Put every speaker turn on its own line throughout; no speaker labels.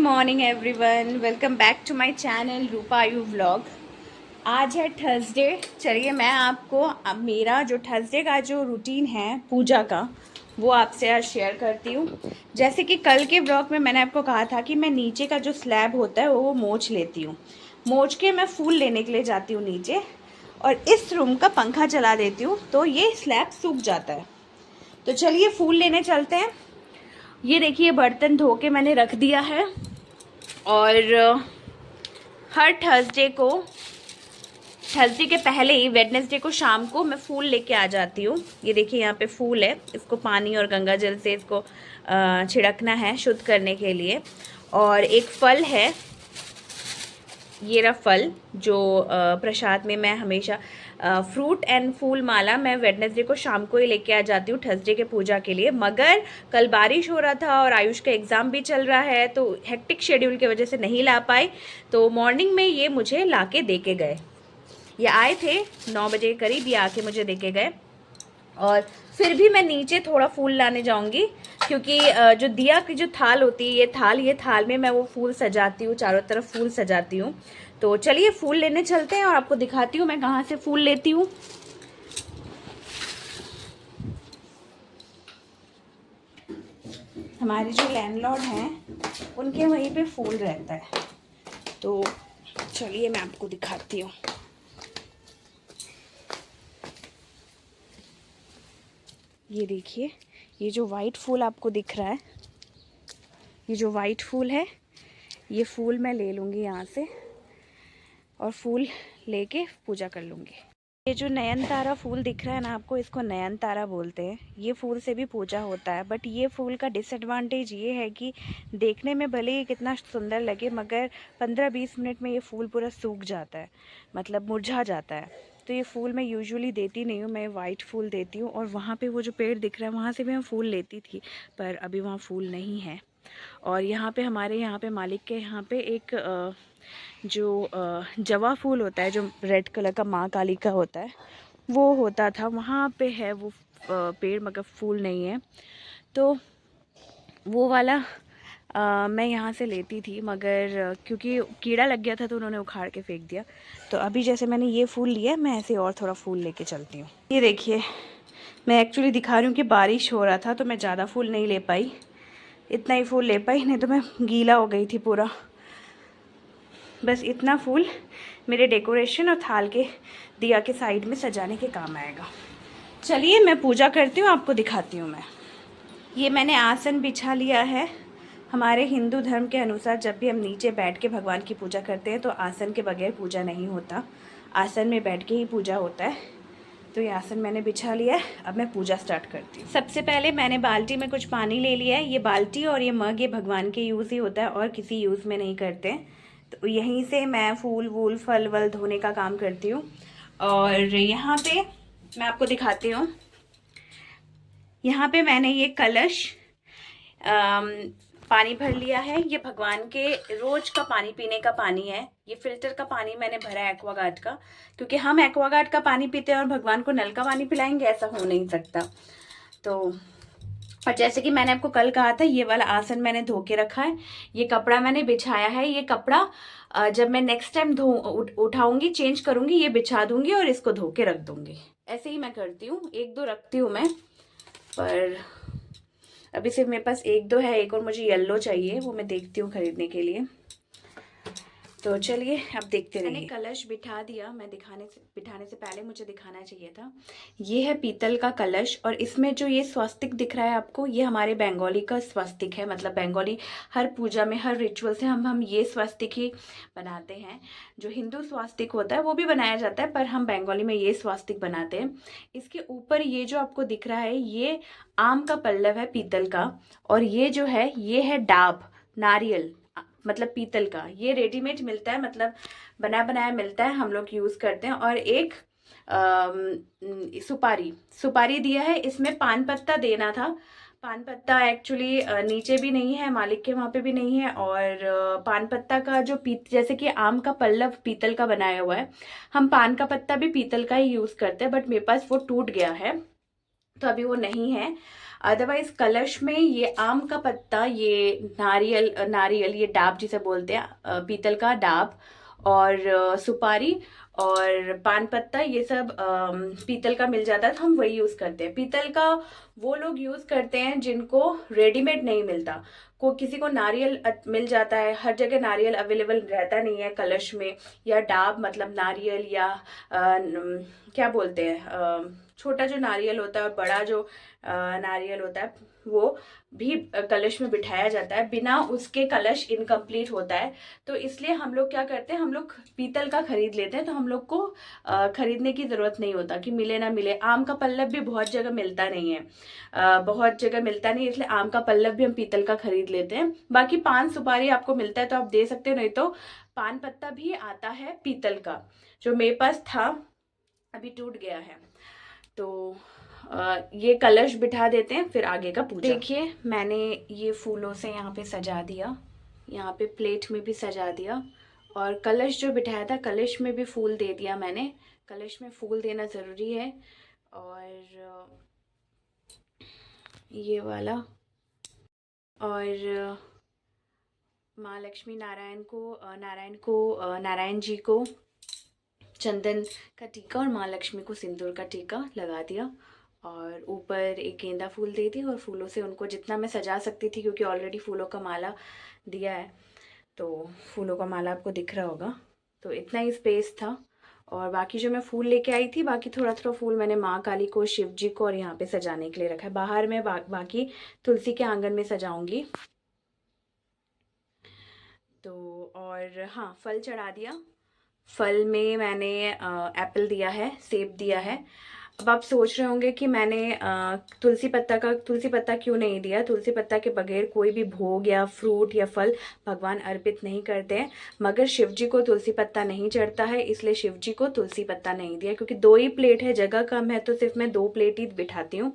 Morning everyone, welcome back to my channel Rupa Ayu vlog. आज है Thursday. चलिए मैं आपको अब मेरा जो थर्सडे का जो रूटीन है पूजा का वो आपसे आज शेयर करती हूँ। जैसे कि कल के व्लॉग में मैंने आपको कहा था कि मैं नीचे का जो स्लैब होता है वो मोच लेती हूँ। मोच के मैं फूल लेने के लिए जाती हूँ नीचे, और इस रूम का पंखा चला देती हूँ तो ये स्लैब सूख जाता है। तो चलिए फूल लेने चलते हैं। ये देखिए बर्तन धो के मैंने रख दिया है, और हर थर्सडे के पहले ही वेडनेसडे को शाम को मैं फूल लेके आ जाती हूँ। ये देखिए यहाँ पे फूल है, इसको पानी और गंगा जल से इसको छिड़कना है शुद्ध करने के लिए। और एक फल है, ये रहा फल जो प्रसाद में मैं हमेशा फ्रूट एंड फूल माला मैं वेडनेसडे को शाम को ही लेके आ जाती हूँ थर्सडे के पूजा के लिए। मगर कल बारिश हो रहा था और आयुष का एग्ज़ाम भी चल रहा है तो हेक्टिक शेड्यूल की वजह से नहीं ला पाई। तो मॉर्निंग में ये मुझे ला के दे के गए। ये आए थे 9 बजे के करीब, ये आके मुझे दे के गए। और फिर भी मैं नीचे थोड़ा फूल लाने जाऊंगी, क्योंकि जो दिया की जो थाल होती है ये थाल में मैं वो फूल सजाती हूँ, चारों तरफ फूल सजाती हूँ। तो चलिए फूल लेने चलते हैं और आपको दिखाती हूँ मैं कहाँ से फूल लेती हूँ। हमारे जो लैंडलॉर्ड हैं उनके वहीं पे फूल रहता है, तो चलिए मैं आपको दिखाती हूँ। ये देखिए, ये जो वाइट फूल आपको दिख रहा है, ये जो वाइट फूल है, ये फूल मैं ले लूँगी यहाँ से और फूल लेके पूजा कर लूँगी। ये जो नयनतारा फूल दिख रहा है ना आपको, इसको नयनतारा बोलते हैं। ये फूल से भी पूजा होता है, बट ये फूल का डिसएडवांटेज ये है कि देखने में भले ही कितना सुंदर लगे, मगर 15-20 मिनट में ये फूल पूरा सूख जाता है, मतलब मुरझा जाता है। तो ये फूल मैं यूजुअली देती नहीं हूँ, मैं वाइट फूल देती हूँ। और वहाँ पे वो जो पेड़ दिख रहा है वहाँ से भी मैं फूल लेती थी, पर अभी वहाँ फूल नहीं है। और यहाँ पे हमारे यहाँ पे मालिक के यहाँ पे एक जो जवा फूल होता है, जो रेड कलर का माँ काली का होता है, वो होता था, वहाँ पे है वो पेड़, मगर फूल नहीं है। तो वो वाला मैं यहाँ से लेती थी, मगर क्योंकि कीड़ा लग गया था तो उन्होंने उखाड़ के फेंक दिया। तो अभी जैसे मैंने ये फूल लिया, मैं ऐसे और थोड़ा फूल लेके चलती हूँ। ये देखिए, मैं एक्चुअली दिखा रही हूँ कि बारिश हो रहा था तो मैं ज़्यादा फूल नहीं ले पाई, इतना ही फूल ले पाई, नहीं तो मैं गीला हो गई थी पूरा। बस इतना फूल मेरे डेकोरेशन और थाल के दिया के साइड में सजाने के काम आएगा। चलिए मैं पूजा करती हूँ, आपको दिखाती हूँ मैं। ये मैंने आसन बिछा लिया है। हमारे हिंदू धर्म के अनुसार जब भी हम नीचे बैठ के भगवान की पूजा करते हैं तो आसन के बगैर पूजा नहीं होता, आसन में बैठ के ही पूजा होता है। तो ये आसन मैंने बिछा लिया है, अब मैं पूजा स्टार्ट करती हूँ। सबसे पहले मैंने बाल्टी में कुछ पानी ले लिया है। ये बाल्टी और ये मग ये भगवान के यूज़ ही होता है और किसी यूज़ में नहीं करते। तो यहीं से मैं फूल वूल फल वल धोने का काम करती हूँ। और यहाँ पे मैं आपको दिखाती हूँ, यहाँ पे मैंने ये कलश पानी भर लिया है। ये भगवान के रोज का पानी पीने का पानी है। ये फिल्टर का पानी मैंने भरा है एक्वागार्ड का, क्योंकि हम एक्वागार्ड का पानी पीते हैं और भगवान को नल का पानी पिलाएंगे, ऐसा हो नहीं सकता। तो और जैसे कि मैंने आपको कल कहा था, ये वाला आसन मैंने धो के रखा है, ये कपड़ा मैंने बिछाया है। ये कपड़ा जब मैं नेक्स्ट टाइम उठाऊंगी, चेंज करूंगी, ये बिछा दूंगी और इसको धो के रख दूंगी। ऐसे ही मैं करती हूँ, 1-2 रखती हूँ मैं, पर अभी सिर्फ मेरे पास 1-2 है। एक और मुझे येलो चाहिए, वो मैं देखती हूँ खरीदने के लिए। तो चलिए अब देखते रहिए। मैंने कलश बिठा दिया, मैं बिठाने से पहले मुझे दिखाना चाहिए था। ये है पीतल का कलश, और इसमें जो ये स्वस्तिक दिख रहा है आपको, ये हमारे बंगाली का स्वस्तिक है। मतलब बंगाली हर पूजा में, हर रिचुअल से हम ये स्वस्तिक ही बनाते हैं। जो हिंदू स्वस्तिक होता है वो भी बनाया जाता है, पर हम बंगाली में ये स्वस्तिक बनाते हैं। इसके ऊपर ये जो आपको दिख रहा है, ये आम का पल्लव है पीतल का, और ये जो है ये है डाब, नारियल, मतलब पीतल का। ये रेडीमेड मिलता है, मतलब बना बनाया मिलता है, हम लोग यूज़ करते हैं। और एक सुपारी दिया है। इसमें पान पत्ता देना था। पान पत्ता एक्चुअली नीचे भी नहीं है, मालिक के वहाँ पे भी नहीं है। और पान पत्ता का जो जैसे कि आम का पल्लव पीतल का बनाया हुआ है, हम पान का पत्ता भी पीतल का ही यूज़ करते हैं, बट मेरे पास वो टूट गया है तो अभी वो नहीं है। अदरवाइज कलश में ये आम का पत्ता, ये नारियल ये डाब जिसे बोलते हैं, पीतल का डाब, और सुपारी और पान पत्ता, ये सब पीतल का मिल जाता है तो हम वही यूज करते हैं। पीतल का वो लोग यूज करते हैं जिनको रेडीमेड नहीं मिलता। किसी को नारियल मिल जाता है, हर जगह नारियल अवेलेबल रहता नहीं है कलश में, या डाब मतलब नारियल, या क्या बोलते हैं, छोटा जो नारियल होता है और बड़ा जो नारियल होता है वो भी कलश में बिठाया जाता है। बिना उसके कलश इनकम्प्लीट होता है। तो इसलिए हम लोग क्या करते हैं, हम लोग पीतल का खरीद लेते हैं। तो हम लोग को खरीदने की ज़रूरत नहीं होता कि मिले ना मिले। आम का पल्लव भी बहुत जगह मिलता नहीं है, बहुत जगह मिलता नहीं, इसलिए आम का पल्लव भी हम पीतल का खरीद लेते हैं। बाकी पान सुपारी आपको मिलता है तो आप दे सकते हो, नहीं तो पान पत्ता भी आता है पीतल का, जो मेरे पास था, अभी टूट गया है। तो ये कलश बिठा देते हैं, फिर आगे का पूजा। देखिए मैंने ये फूलों से यहाँ पे सजा दिया, यहाँ पे प्लेट में भी सजा दिया, और कलश जो बिठाया था कलश में भी फूल दे दिया मैंने। कलश में फूल देना ज़रूरी है। और ये वाला, और माँ लक्ष्मी नारायण जी को चंदन का टीका और माँ लक्ष्मी को सिंदूर का टीका लगा दिया, और ऊपर एक गेंदा फूल दे दी, और फूलों से उनको जितना मैं सजा सकती थी, क्योंकि ऑलरेडी फूलों का माला दिया है तो फूलों का माला आपको दिख रहा होगा, तो इतना ही स्पेस था। और बाकी जो मैं फूल लेके आई थी, बाकी थोड़ा थोड़ा फूल मैंने माँ काली को, शिव जी को और यहाँ पे सजाने के लिए रखा है। बाहर में बाकी तुलसी के आंगन में सजाऊंगी। तो और हाँ, फल चढ़ा दिया। फल में मैंने एप्पल दिया है, सेब दिया है। अब आप सोच रहे होंगे कि मैंने तुलसी पत्ता क्यों नहीं दिया। तुलसी पत्ता के बगैर कोई भी भोग या फ्रूट या फल भगवान अर्पित नहीं करते हैं, मगर शिव जी को तुलसी पत्ता नहीं चढ़ता है, इसलिए शिव जी को तुलसी पत्ता नहीं दिया। क्योंकि 2 ही प्लेट है, जगह कम है, तो सिर्फ मैं 2 प्लेट ही बिठाती हूँ,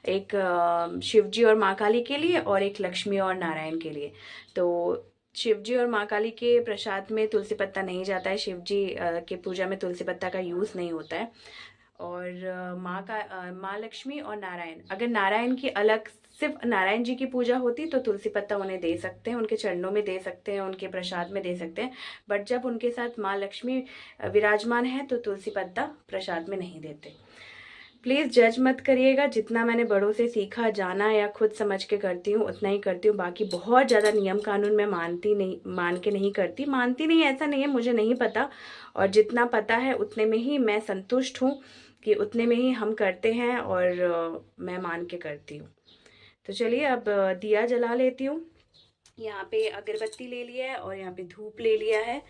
एक शिव जी और माँ काली के लिए, और एक लक्ष्मी और नारायण के लिए। तो शिव जी और माँ काली के प्रसाद में तुलसी पत्ता नहीं जाता है, शिव जी के पूजा में तुलसी पत्ता का यूज़ नहीं होता है। और माँ लक्ष्मी और नारायण, अगर नारायण की अलग सिर्फ नारायण जी की पूजा होती तो तुलसी पत्ता उन्हें दे सकते हैं, उनके चरणों में दे सकते हैं, उनके प्रसाद में दे सकते हैं। बट जब उनके साथ माँ लक्ष्मी विराजमान है तो तुलसी पत्ता प्रसाद में नहीं देते। प्लीज़ जज मत करिएगा, जितना मैंने बड़ों से सीखा, जाना या खुद समझ के करती हूँ उतना ही करती हूँ। बाकी बहुत ज़्यादा नियम कानून मैं मान के नहीं करती। मानती नहीं ऐसा नहीं है, मुझे नहीं पता, और जितना पता है उतने में ही मैं संतुष्ट हूँ, कि उतने में ही हम करते हैं, और मैं मान के करती हूँ। तो चलिए अब दिया जला लेती हूँ। यहाँ पे अगरबत्ती ले लिया है, और यहाँ पे धूप ले लिया है,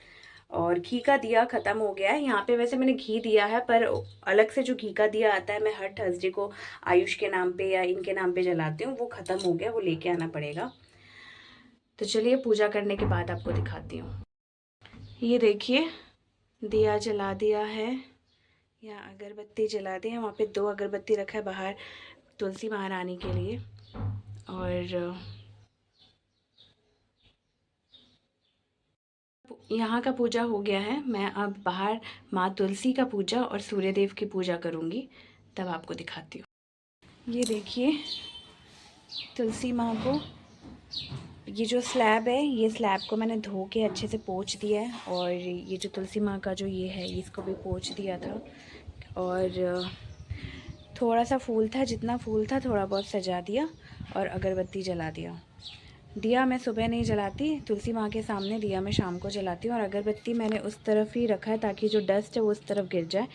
और घी का दिया ख़त्म हो गया है। यहाँ पे वैसे मैंने घी दिया है, पर अलग से जो घी का दिया आता है, मैं हर थर्सडे को आयुष के नाम पे या इनके नाम पे जलाती हूँ, वो ख़त्म हो गया, वो लेके आना पड़ेगा। तो चलिए पूजा करने के बाद आपको दिखाती हूँ। ये देखिए दिया जला दिया है, यहाँ अगरबत्ती जला दी है। वहाँ पे 2 अगरबत्ती रखा है बाहर तुलसी महारानी के लिए, और यहाँ का पूजा हो गया है। मैं अब बाहर माँ तुलसी का पूजा और सूर्यदेव की पूजा करूँगी, तब आपको दिखाती हूँ। ये देखिए तुलसी माँ को, ये जो स्लैब है, ये स्लैब को मैंने धो के अच्छे से पोंछ दिया है, और ये जो तुलसी माँ का जो ये है, इसको भी पोंछ दिया था। और थोड़ा सा फूल था, जितना फूल था थोड़ा बहुत सजा दिया, और अगरबत्ती जला दिया। दिया मैं सुबह नहीं जलाती, तुलसी माँ के सामने दिया मैं शाम को जलाती हूँ। और अगरबत्ती मैंने उस तरफ ही रखा है ताकि जो डस्ट है वो उस तरफ गिर जाए,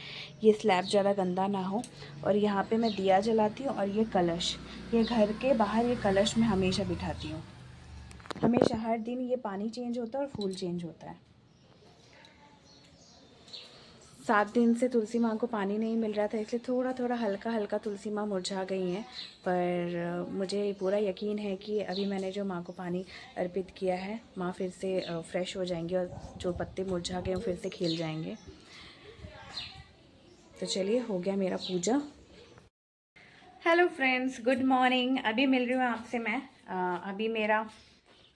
ये स्लैब ज़्यादा गंदा ना हो। और यहाँ पे मैं दिया जलाती हूँ, और ये कलश, ये घर के बाहर ये कलश मैं हमेशा बिठाती हूँ। हमेशा हर दिन ये पानी चेंज होता है और फूल चेंज होता है। 7 दिन से तुलसी माँ को पानी नहीं मिल रहा था, इसलिए थोड़ा थोड़ा हल्का हल्का तुलसी माँ मुरझा गई हैं। पर मुझे पूरा यकीन है कि अभी मैंने जो माँ को पानी अर्पित किया है, माँ फिर से फ्रेश हो जाएंगी, और जो पत्ते मुरझा गए वो फिर से खिल जाएंगे। तो चलिए हो गया मेरा पूजा। Hello friends, good morning. अभी मिल रही हूँ आपसे मैं। अभी मेरा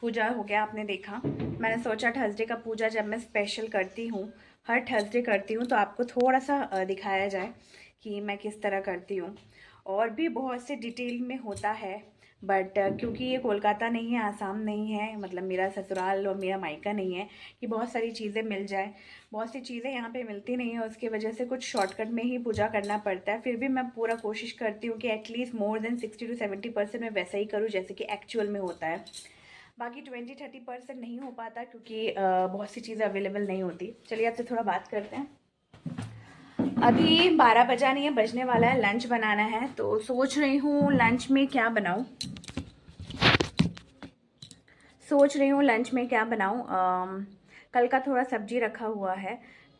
पूजा हो गया, आपने देखा। मैंने सोचा थर्सडे का पूजा जब मैं स्पेशल करती हूँ, हर थर्सडे करती हूँ, तो आपको थोड़ा सा दिखाया जाए कि मैं किस तरह करती हूँ। और भी बहुत से डिटेल में होता है, बट क्योंकि ये कोलकाता नहीं है, आसाम नहीं है, मतलब मेरा ससुराल और मेरा मायका नहीं है कि बहुत सारी चीज़ें मिल जाए, बहुत सी चीज़ें यहाँ पे मिलती नहीं है, उसकी वजह से कुछ शॉर्टकट में ही पूजा करना पड़ता है। फिर भी मैं पूरा कोशिश करती हूँ कि एटलीस्ट मोर देन 60 to 70% मैं वैसा ही करूँ जैसे कि एक्चुअल में होता है। बाकी 20-30% नहीं हो पाता क्योंकि बहुत सी चीज़ें अवेलेबल नहीं होती। चलिए आपसे थोड़ा बात करते हैं। अभी 12 बजा नहीं है, बजने वाला है, लंच बनाना है, तो सोच रही हूँ लंच में क्या बनाऊँ। कल का थोड़ा सब्जी रखा हुआ है,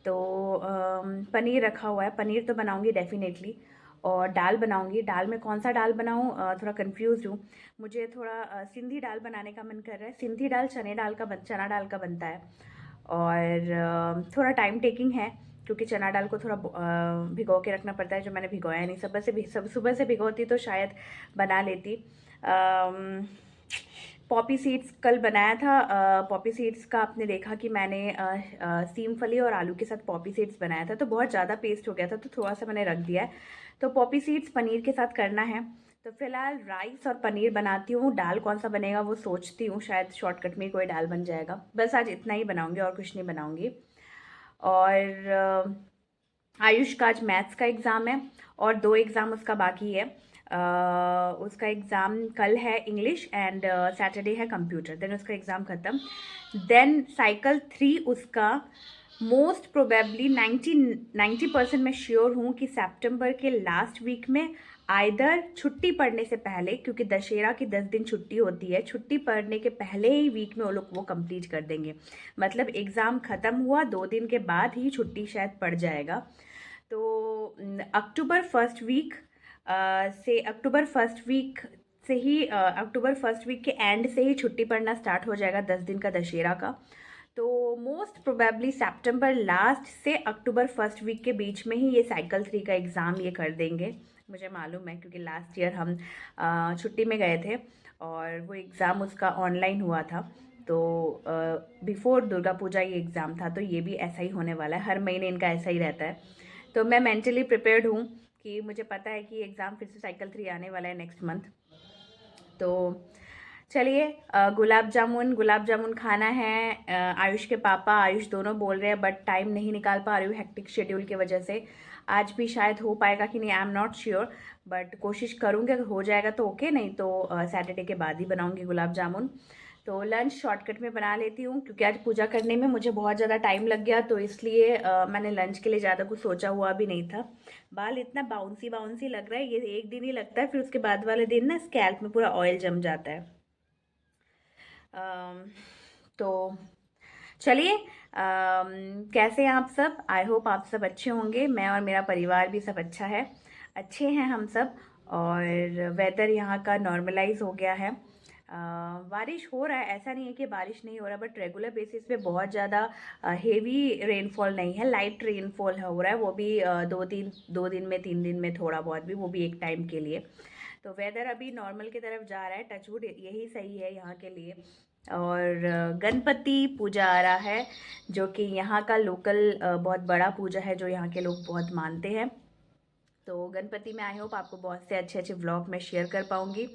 तो पनीर रखा हुआ है, पनीर तो बनाऊँगी डेफिनेटली, और दाल बनाऊँगी। दाल में कौन सा दाल बनाऊँ, थोड़ा कंफ्यूज हूँ। मुझे थोड़ा सिंधी दाल बनाने का मन कर रहा है। सिंधी दाल चना दाल का बनता है, और थोड़ा टाइम टेकिंग है क्योंकि चना दाल को थोड़ा भिगो के रखना पड़ता है, जो मैंने भिगोया नहीं। सुबह से भिगोती तो शायद बना लेती। पॉपी सीड्स कल बनाया था। पॉपी सीड्स का आपने देखा कि मैंने सीम फली और आलू के साथ पॉपी सीड्स बनाया था, तो बहुत ज़्यादा पेस्ट हो गया था, तो थोड़ा सा मैंने रख दिया है। तो पॉपी सीड्स पनीर के साथ करना है, तो फिलहाल राइस और पनीर बनाती हूँ। दाल कौन सा बनेगा वो सोचती हूँ, शायद शॉर्टकट में कोई दाल बन जाएगा। बस आज इतना ही बनाऊँगी और कुछ नहीं बनाऊँगी। और आयुष का आज मैथ्स का एग्ज़ाम है और 2 एग्ज़ाम उसका बाकी है। उसका एग्ज़ाम कल है इंग्लिश, एंड सैटरडे है कंप्यूटर, देन उसका एग्ज़ाम ख़त्म। देन साइकिल 3 उसका मोस्ट प्रोबेबली 90% मैं श्योर हूँ कि सितंबर के लास्ट वीक में, आइदर छुट्टी पड़ने से पहले, क्योंकि दशहरा की 10 दिन छुट्टी होती है, छुट्टी पड़ने के पहले ही वीक में वो लोग वो कंप्लीट कर देंगे। मतलब एग्ज़ाम ख़त्म हुआ 2 दिन के बाद ही छुट्टी शायद पड़ जाएगा। तो October first week October first week के एंड से ही छुट्टी पड़ना स्टार्ट हो जाएगा, 10 दिन का दशहरा का। तो मोस्ट प्रोबेबली सितंबर लास्ट से अक्टूबर फर्स्ट वीक के बीच में ही ये साइकिल 3 का एग्ज़ाम ये कर देंगे, मुझे मालूम है, क्योंकि लास्ट ईयर हम छुट्टी में गए थे और वो एग्ज़ाम उसका ऑनलाइन हुआ था। तो बिफोर दुर्गा पूजा ये एग्ज़ाम था, तो ये भी ऐसा ही होने वाला है, हर महीने इनका ऐसा ही रहता है। तो मैं मेंटली प्रिपेयर्ड हूँ कि मुझे पता है कि एग्ज़ाम फिर से साइकिल 3 आने वाला है नेक्स्ट मंथ। तो चलिए, गुलाब जामुन खाना है। आयुष के पापा, आयुष दोनों बोल रहे हैं, बट टाइम नहीं निकाल पा रही हूँ हेक्टिक शेड्यूल की वजह से। आज भी शायद हो पाएगा कि नहीं, I am not sure, but कोशिश करूँगी, अगर हो जाएगा तो ओके, नहीं तो सैटरडे के बाद ही बनाऊँगी गुलाब जामुन। तो लंच शॉर्टकट में बना लेती हूँ क्योंकि आज पूजा करने में मुझे बहुत ज़्यादा टाइम लग गया, तो इसलिए मैंने लंच के लिए ज़्यादा कुछ सोचा हुआ भी नहीं था। बाल इतना बाउंसी बाउंसी लग रहा है, ये एक दिन ही लगता है, फिर उसके बाद वाले दिन ना स्कैल्प में पूरा ऑयल जम जाता है। तो चलिए, कैसे हैं आप सब? आई होप आप सब अच्छे होंगे। मैं और मेरा परिवार भी सब अच्छा है, अच्छे हैं हम सब। और वेदर यहाँ का नॉर्मलाइज हो गया है। बारिश हो रहा है, ऐसा नहीं है कि बारिश नहीं हो रहा, बट रेगुलर बेसिस पे बहुत ज़्यादा हेवी रेनफॉल नहीं है, लाइट रेनफॉल हो रहा है, वो भी 2 दिन में 3 दिन में थोड़ा बहुत भी, वो भी एक टाइम के लिए। तो वेदर अभी नॉर्मल की तरफ जा रहा है, टचवुड यही सही है यहाँ के लिए। और गणपति पूजा आ रहा है, जो कि यहाँ का लोकल बहुत बड़ा पूजा है, जो यहाँ के लोग बहुत मानते हैं। तो गणपति में आई होप आपको बहुत से अच्छे अच्छे व्लॉग मैं शेयर कर पाऊँगी।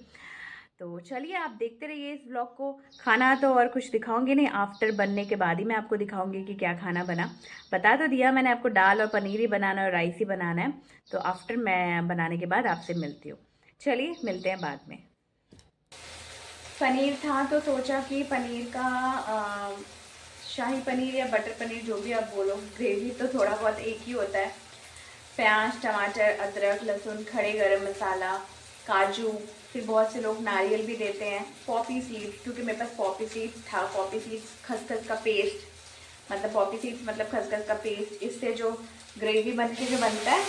तो चलिए, आप देखते रहिए इस व्लॉग को। खाना तो और कुछ दिखाऊंगी नहीं, आफ्टर बनने के बाद ही मैं आपको दिखाऊंगी कि क्या खाना बना। बता तो दिया मैंने आपको, दाल और पनीर ही बनाना है और राइस ही बनाना है। तो आफ्टर मैं बनाने के बाद आपसे मिलती हूँ। चलिए, मिलते हैं बाद में। पनीर था तो सोचा कि पनीर का शाही पनीर या बटर पनीर, जो भी आप बोलो, ग्रेवी तो थोड़ा बहुत एक ही होता है। प्याज, टमाटर, अदरक, लहसुन, खड़े गरम मसाला, काजू, फिर बहुत से लोग नारियल भी देते हैं, पॉपी सीड्स, क्योंकि मेरे पास पॉपी सीड्स था, पॉपी सीड्स खसखस का पेस्ट, मतलब पॉपी सीड्स मतलब खसखस का पेस्ट, इससे जो ग्रेवी बन के जो बनता है,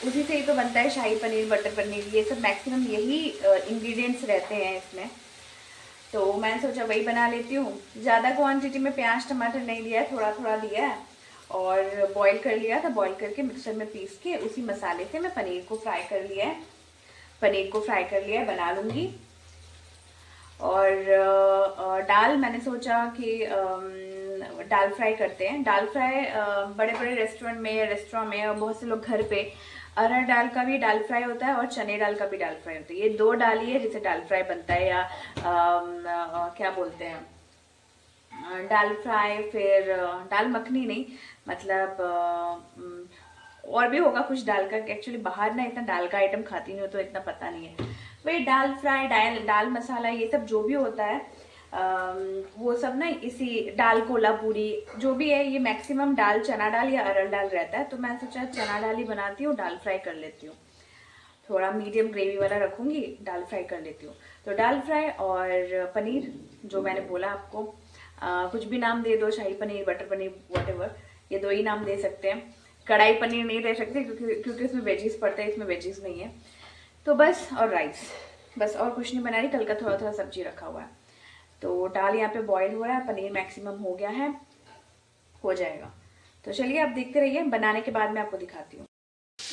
उसी से ही तो बनता है शाही पनीर, बटर पनीर, ये सब मैक्सिमम यही इंग्रेडिएंट्स रहते हैं इसमें। तो मैंने सोचा वही बना लेती हूँ। ज़्यादा क्वांटिटी में प्याज टमाटर नहीं लिया है, थोड़ा थोड़ा लिया है, और बॉईल कर लिया था, बॉईल करके मिक्सर में पीस के उसी मसाले से मैं पनीर को फ्राई कर लिया है, बना लूँगी। और दाल मैंने सोचा कि दाल फ्राई करते हैं। दाल फ्राई बड़े बड़े रेस्टोरेंट में और बहुत से लोग घर पे अरहर दाल का भी दाल फ्राई होता है और चने दाल का भी दाल फ्राई होता है। ये दो दाल ही है जिसे दाल फ्राई बनता है, या क्या बोलते हैं, दाल फ्राई, फिर दाल मखनी नहीं, मतलब और भी होगा कुछ दाल का। एक्चुअली बाहर ना इतना दाल का आइटम खाती नहीं हो तो इतना पता नहीं है। वही दाल फ्राई, दाल मसाला, ये सब जो भी होता है वो सब ना इसी दाल कोल्हापुरी जो भी है, ये मैक्सिमम दाल चना दाल या अरहर दाल रहता है। तो मैं सोचा चना दाल ही बनाती हूँ, दाल फ्राई कर लेती हूँ, थोड़ा मीडियम ग्रेवी वाला रखूंगी, दाल फ्राई कर लेती हूँ। तो दाल फ्राई और पनीर जो मैंने बोला आपको, कुछ भी नाम दे दो, शाही पनीर, बटर पनीर, व्हाटएवर, ये दो ही नाम दे सकते हैं। कढ़ाई पनीर नहीं दे सकते क्योंकि इसमें वेजीज पड़ता है, इसमें वेजीज नहीं है। तो बस, और राइस, बस और कुछ नहीं बना रही। कल का थोड़ा थोड़ा सब्जी रखा हुआ है। तो दाल यहाँ पे बॉईल हो रहा है, पनीर मैक्सिमम हो गया है, हो जाएगा। तो चलिए आप देखते रहिए, बनाने के बाद मैं आपको दिखाती हूँ।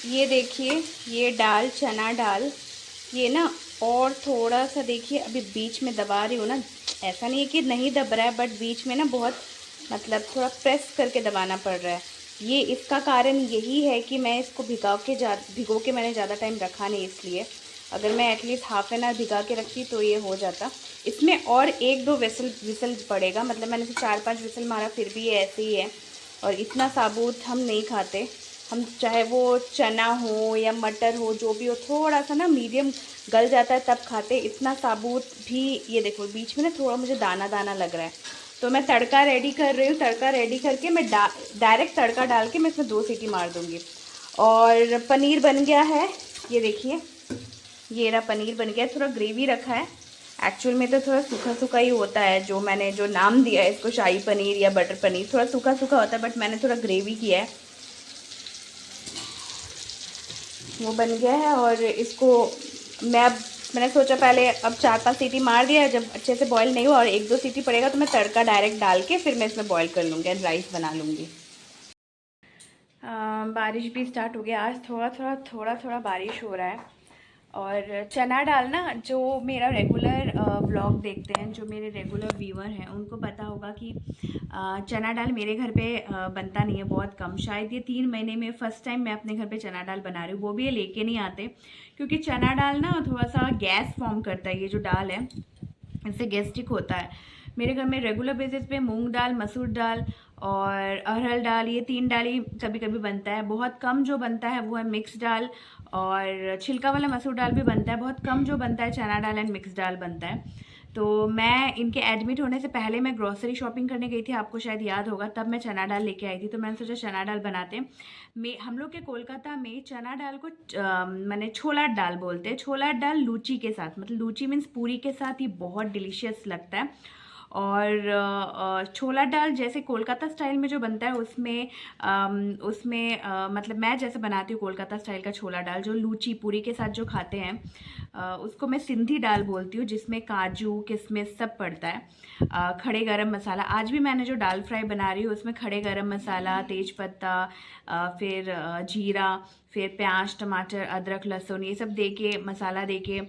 ये देखिए, ये दाल चना दाल, ये ना और थोड़ा सा देखिए, अभी बीच में दबा रही हूँ ना, ऐसा नहीं है कि नहीं दब रहा है, बट बीच में ना बहुत मतलब थोड़ा प्रेस करके दबाना पड़ रहा है। ये इसका कारण यही है कि मैं इसको भिगो के मैंने ज़्यादा टाइम रखा नहीं, इसलिए अगर मैं एटलीस्ट हाफ एन आवर भिगा के रखती तो ये हो जाता। इसमें और एक दो विसल पड़ेगा, मतलब मैंने इसे 4-5 विसल मारा, फिर भी ये ऐसे ही है। और इतना साबुत हम नहीं खाते, हम चाहे वो चना हो या मटर हो, जो भी हो, थोड़ा सा ना मीडियम गल जाता है तब खाते। इतना साबुत भी, ये देखो बीच में ना थोड़ा मुझे दाना दाना लग रहा है। तो मैं तड़का रेडी कर रही हूँ, तड़का रेडी करके मैं डायरेक्ट तड़का डाल के मैं इसमें 2 सीटी मार दूँगी। और पनीर बन गया है, ये देखिए, ये रहा पनीर बन गया है। थोड़ा ग्रेवी रखा है, एक्चुअल में तो थोड़ा सूखा सूखा ही होता है, जो मैंने जो नाम दिया है इसको शाही पनीर या बटर पनीर, थोड़ा सूखा सूखा होता है, बट मैंने थोड़ा ग्रेवी किया है। वो बन गया है और इसको मैंने सोचा पहले अब 4-5 सीटी मार दिया, जब अच्छे से बॉईल नहीं हुआ और 1-2 सीटी पड़ेगा तो मैं तड़का डायरेक्ट डाल के फिर मैं इसमें बॉईल कर लूँगी, राइस बना लूँगी। बारिश भी स्टार्ट हो गया, आज थोड़ा थोड़ा बारिश हो रहा है। और चना दाल ना, जो मेरा रेगुलर व्लॉग देखते हैं, जो मेरे रेगुलर व्यूअर हैं, उनको पता होगा कि चना दाल मेरे घर पे बनता नहीं है, बहुत कम। शायद ये 3 महीने में फर्स्ट टाइम मैं अपने घर पे चना दाल बना रही हूँ, वो भी ये लेके नहीं आते, क्योंकि चना दाल ना थोड़ा सा गैस फॉर्म करता है। ये जो दाल है इससे गैस्ट्रिक होता है। मेरे घर में रेगुलर बेसिस पे मूंग दाल, मसूर दाल और अरहर दाल, ये 3 दाल ही कभी कभी बनता है। बहुत कम जो बनता है वो है मिक्स दाल, और छिलका वाला मसूर दाल भी बनता है। बहुत कम जो बनता है चना दाल एंड मिक्स दाल बनता है। तो मैं इनके एडमिट होने से पहले मैं ग्रॉसरी शॉपिंग करने गई थी, आपको शायद याद होगा, तब मैं चना दाल लेके आई थी। तो मैंने सोचा चना दाल बनाते हैं। हम लोग के कोलकाता में चना दाल को मैंने छोला दाल बोलते हैं। छोला दाल लूची के साथ, मतलब लूची मीन्स पूरी के साथ, ही बहुत डिलीशियस लगता है। और छोला दाल जैसे कोलकाता स्टाइल में जो बनता है उसमें मतलब मैं जैसे बनाती हूँ कोलकाता स्टाइल का छोला दाल, जो लूची पूरी के साथ जो खाते हैं, उसको मैं सिंधी दाल बोलती हूँ, जिसमें काजू किशमिश सब पड़ता है। खड़े गरम मसाला, आज भी मैंने जो दाल फ्राई बना रही हूँ उसमें खड़े गरम मसाला, तेज पत्ता, फिर जीरा, फिर प्याज, टमाटर, अदरक, लहसुन, ये सब दे के, मसाला दे के,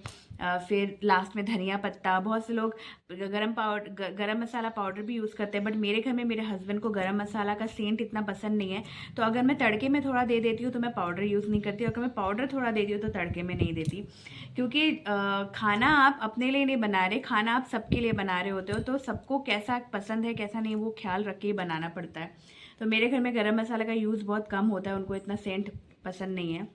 फिर लास्ट में धनिया पत्ता। बहुत से लोग गरम मसाला पाउडर भी यूज़ करते हैं, बट मेरे घर में मेरे हस्बैंड को गरम मसाला का सेंट इतना पसंद नहीं है। तो अगर मैं तड़के में थोड़ा दे देती हूँ तो मैं पाउडर यूज़ नहीं करती, और अगर मैं पाउडर थोड़ा देती हूँ तो तड़के में नहीं देती, क्योंकि खाना आप अपने लिए नहीं बना रहे, खाना आप सबके लिए बना रहे होते हो, तो सबको कैसा पसंद है कैसा नहीं वो ख्याल रख के ही बनाना पड़ता है। तो मेरे घर में गरम मसाला का यूज़ बहुत कम होता है, उनको इतना सेंट पसंद नहीं है।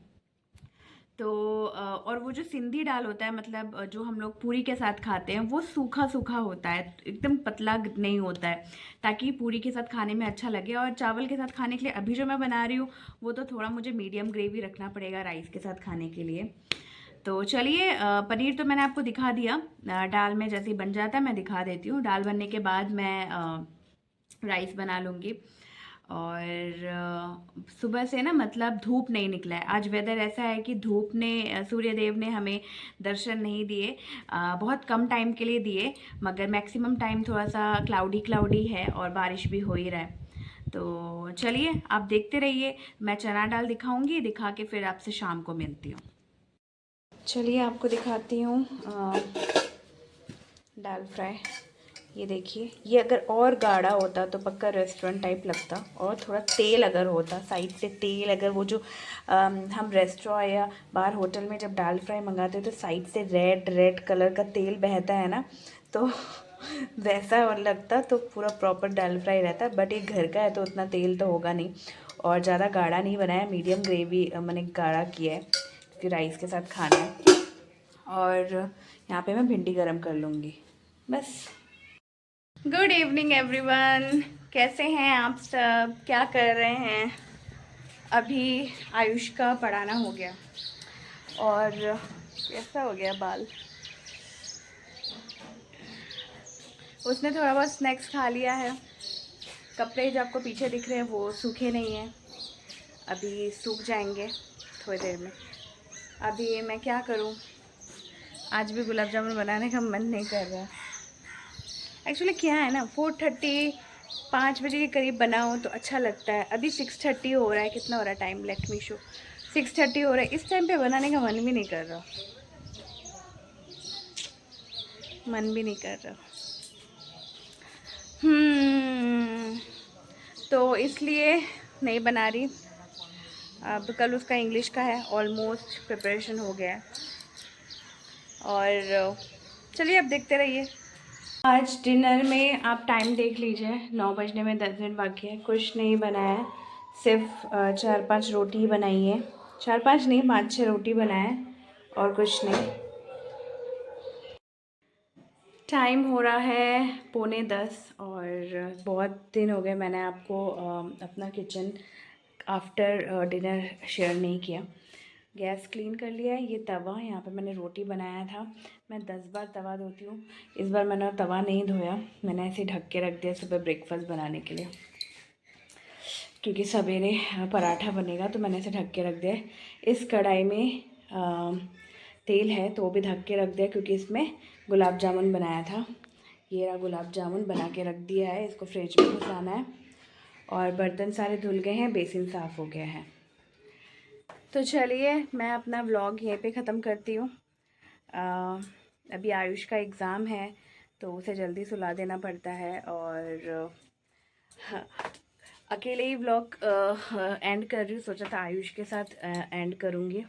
तो और वो जो सिंधी दाल होता है, मतलब जो हम लोग पूरी के साथ खाते हैं, वो सूखा सूखा होता है, एकदम पतला नहीं होता है, ताकि पूरी के साथ खाने में अच्छा लगे। और चावल के साथ खाने के लिए अभी जो मैं बना रही हूँ वो तो थोड़ा मुझे मीडियम ग्रेवी रखना पड़ेगा राइस के साथ खाने के लिए। तो चलिए, पनीर तो मैंने आपको दिखा दिया, दाल में जैसे ही बन जाता है मैं दिखा देती हूँ। दाल बनने के बाद मैं राइस बना लूँगी। और सुबह से ना, मतलब धूप नहीं निकला है, आज वेदर ऐसा है कि धूप ने, सूर्य देव ने हमें दर्शन नहीं दिए, बहुत कम टाइम के लिए दिए, मगर मैक्सिमम टाइम थोड़ा सा क्लाउडी क्लाउडी है और बारिश भी हो ही रहा है। तो चलिए आप देखते रहिए, मैं चना दाल दिखाऊंगी, दिखा के फिर आपसे शाम को मिलती हूँ। चलिए आपको दिखाती हूँ दाल फ्राई। ये देखिए, ये अगर और गाढ़ा होता तो पक्का रेस्टोरेंट टाइप लगता, और थोड़ा तेल अगर होता साइड से, तेल अगर वो जो हम रेस्टोरेंट या बाहर होटल में जब दाल फ्राई मंगाते हैं तो साइड से रेड रेड कलर का तेल बहता है ना, तो वैसा और लगता तो पूरा प्रॉपर दाल फ्राई रहता। बट ये घर का है तो उतना तेल तो होगा नहीं, और ज़्यादा गाढ़ा नहीं बनाया, मीडियम ग्रेवी मैंने गाढ़ा किया है क्योंकि राइस के साथ खाना है। और यहाँ पे मैं भिंडी गरम कर लूँगी बस। गुड इवनिंग एवरीवन, कैसे हैं आप सब, क्या कर रहे हैं। अभी आयुष का पढ़ाना हो गया और कैसा हो गया बाल, उसने थोड़ा बहुत स्नैक्स खा लिया है। कपड़े जो आपको पीछे दिख रहे हैं वो सूखे नहीं हैं, अभी सूख जाएंगे थोड़ी देर में। अभी मैं क्या करूं, आज भी गुलाब जामुन बनाने का मन नहीं कर रहा। एक्चुअली क्या है ना, 4:30 5 बजे के करीब बनाओ तो अच्छा लगता है। अभी 6:30 हो रहा है, कितना हो रहा है टाइम, लेट मी शो, 6:30 हो रहा है। इस टाइम पे बनाने का मन भी नहीं कर रहा, मन भी नहीं कर रहा। तो इसलिए नहीं बना रही। अब कल उसका इंग्लिश का है, ऑलमोस्ट प्रिपरेशन हो गया है। और चलिए अब देखते रहिए। आज डिनर में आप टाइम देख लीजिए, 9 बजने में 10 मिनट बाकी है। कुछ नहीं बनाया है, सिर्फ 4-5 रोटी बनाई है, 4-5 नहीं 5-6 रोटी बनाया है और कुछ नहीं। टाइम हो रहा है 9:45 और बहुत दिन हो गए मैंने आपको अपना किचन आफ्टर डिनर शेयर नहीं किया। गैस क्लीन कर लिया है, ये तवा यहाँ पे मैंने रोटी बनाया था। मैं 10 बार तवा धोती हूँ, इस बार मैंने तवा नहीं धोया, मैंने ऐसे ढक के रख दिया सुबह ब्रेकफास्ट बनाने के लिए, क्योंकि सवेरे पराठा बनेगा तो मैंने इसे ढक के रख दिया है। इस कढ़ाई में तेल है तो वो भी ढक के रख दिया, क्योंकि इसमें गुलाब जामुन बनाया था। ये रहा गुलाब जामुन बना के रख दिया है, इसको फ्रिज में घुसाना है। और बर्तन सारे धुल गए हैं, बेसिन साफ़ हो गया है। तो चलिए मैं अपना व्लॉग यहीं पे ख़त्म करती हूँ। अभी आयुष का एग्ज़ाम है तो उसे जल्दी सुला देना पड़ता है, और हाँ, अकेले ही व्लॉग एंड कर रही हूँ। सोचा था आयुष के साथ एंड करूँगी,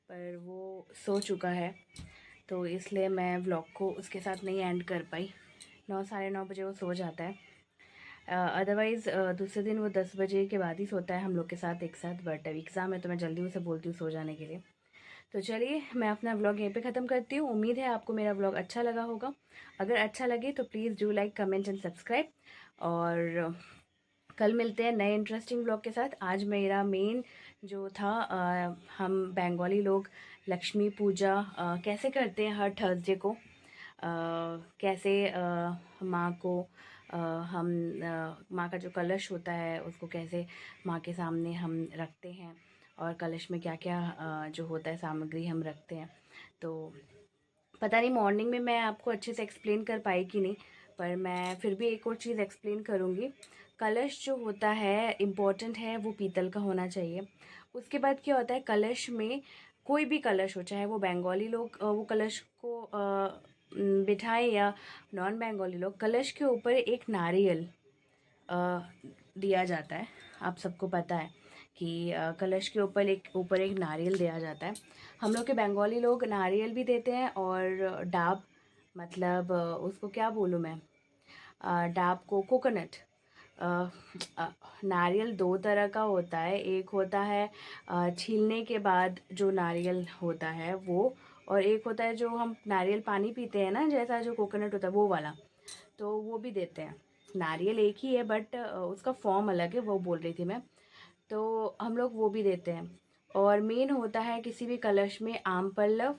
पर वो सो चुका है तो इसलिए मैं व्लॉग को उसके साथ नहीं एंड कर पाई। 9 साढ़े 9 बजे वो सो जाता है, अदरवाइज़ दूसरे दिन वो 10 बजे के बाद ही सोता है हम लोग के साथ एक साथ। बट अभी एग्ज़ाम है तो मैं जल्दी उसे बोलती हूँ सो जाने के लिए। तो चलिए मैं अपना व्लॉग यहीं पे ख़त्म करती हूँ। उम्मीद है आपको मेरा व्लॉग अच्छा लगा होगा। अगर अच्छा लगे तो please do like comment and subscribe, और कल मिलते हैं नए इंटरेस्टिंग व्लॉग के साथ। आज मेरा मेन जो था हम बंगाली लोग लक्ष्मी पूजा कैसे करते हैं हर थर्सडे को, कैसे माँ को हम माँ का जो कलश होता है उसको कैसे माँ के सामने हम रखते हैं, और कलश में क्या क्या जो होता है सामग्री हम रखते हैं। तो पता नहीं मॉर्निंग में मैं आपको अच्छे से एक्सप्लेन कर पाई कि नहीं, पर मैं फिर भी एक और चीज़ एक्सप्लेन करूँगी। कलश जो होता है इम्पॉर्टेंट है, वो पीतल का होना चाहिए। उसके बाद क्या होता है, कलश में कोई भी कलश हो, चाहे वो बंगाली लोग वो कलश को बिठाएं या नॉन बंगाली लोग, कलश के ऊपर एक नारियल दिया जाता है। आप सबको पता है कि कलश के ऊपर एक नारियल दिया जाता है। हम लोग के बंगाली लोग नारियल भी देते हैं, और डाब, मतलब उसको क्या बोलूँ मैं, डाब को कोकोनट। नारियल दो तरह का होता है, एक होता है छीलने के बाद जो नारियल होता है वो, और एक होता है जो हम नारियल पानी पीते हैं ना, जैसा जो कोकोनट होता है वो वाला, तो वो भी देते हैं। नारियल एक ही है बट उसका फॉर्म अलग है, वो बोल रही थी मैं। तो हम लोग वो भी देते हैं। और मेन होता है किसी भी कलश में आम पल्लव,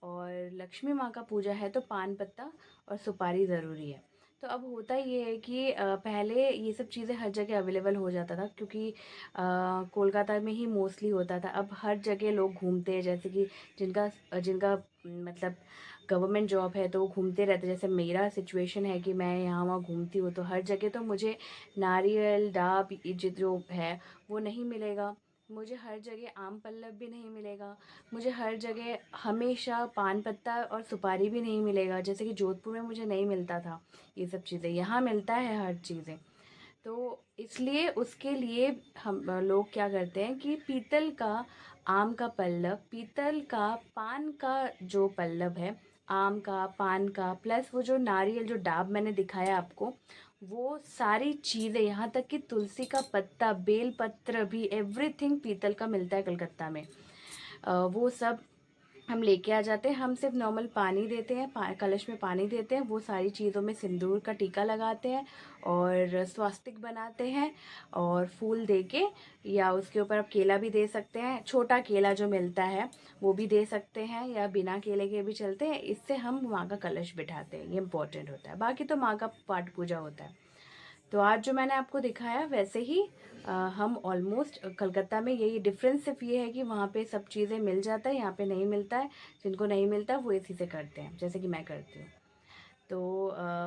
और लक्ष्मी माँ का पूजा है तो पान पत्ता और सुपारी ज़रूरी है। तो अब होता ये है कि पहले ये सब चीज़ें हर जगह अवेलेबल हो जाता था, क्योंकि कोलकाता में ही मोस्टली होता था। अब हर जगह लोग घूमते हैं, जैसे कि जिनका जिनका मतलब गवर्नमेंट जॉब है तो वो घूमते रहते हैं। जैसे मेरा सिचुएशन है कि मैं यहाँ वहाँ घूमती हूँ, तो हर जगह तो मुझे नारियल डाब जो है वो नहीं मिलेगा। मुझे हर जगह आम पल्लव भी नहीं मिलेगा, मुझे हर जगह हमेशा पान पत्ता और सुपारी भी नहीं मिलेगा, जैसे कि जोधपुर में मुझे नहीं मिलता था ये सब चीज़ें, यहाँ मिलता है हर चीज़ें। तो इसलिए उसके लिए हम लोग क्या करते हैं कि पीतल का आम का पल्लव, पीतल का पान का जो पल्लव है, आम का, पान का, प्लस वो जो नारियल जो डाब मैंने दिखाया आपको, वो सारी चीज़ें, यहाँ तक कि तुलसी का पत्ता, बेल पत्र भी, एवरीथिंग पीतल का मिलता है कलकत्ता में। वो सब हम लेके आ जाते हैं। हम सिर्फ नॉर्मल पानी देते हैं, कलश में पानी देते हैं, वो सारी चीज़ों में सिंदूर का टीका लगाते हैं और स्वास्तिक बनाते हैं और फूल दे के, या उसके ऊपर आप केला भी दे सकते हैं, छोटा केला जो मिलता है वो भी दे सकते हैं, या बिना केले के भी चलते हैं। इससे हम माँ का कलश बिठाते हैं, ये इम्पोर्टेंट होता है। बाकी तो माँ का पाठ पूजा होता है। तो आज जो मैंने आपको दिखाया वैसे ही हम ऑलमोस्ट कलकत्ता में, यही डिफरेंस सिर्फ ये है कि वहाँ पे सब चीज़ें मिल जाता है, यहाँ पे नहीं मिलता है। जिनको नहीं मिलता वो इसी से करते हैं, जैसे कि मैं करती हूँ। तो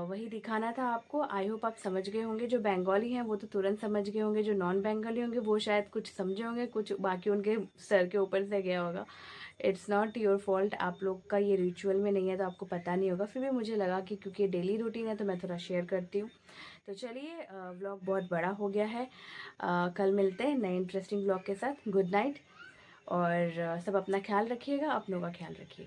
वही दिखाना था आपको। आई होप आप समझ गए होंगे। जो बंगाली हैं वो तो तुरंत समझ गए होंगे, जो नॉन बंगाली होंगे वो शायद कुछ समझे होंगे, कुछ बाकी उनके सर के ऊपर से गया होगा। इट्स नॉट योर फॉल्ट, आप लोग का ये रिचुअल में नहीं है तो आपको पता नहीं होगा। फिर भी मुझे लगा कि क्योंकि डेली रूटीन है तो मैं थोड़ा शेयर करती हूँ। तो चलिए, व्लॉग बहुत बड़ा हो गया है। कल मिलते हैं नए इंटरेस्टिंग व्लॉग के साथ। Good night. और सब अपना ख्याल रखिएगा, अपनों का ख्याल रखिएगा।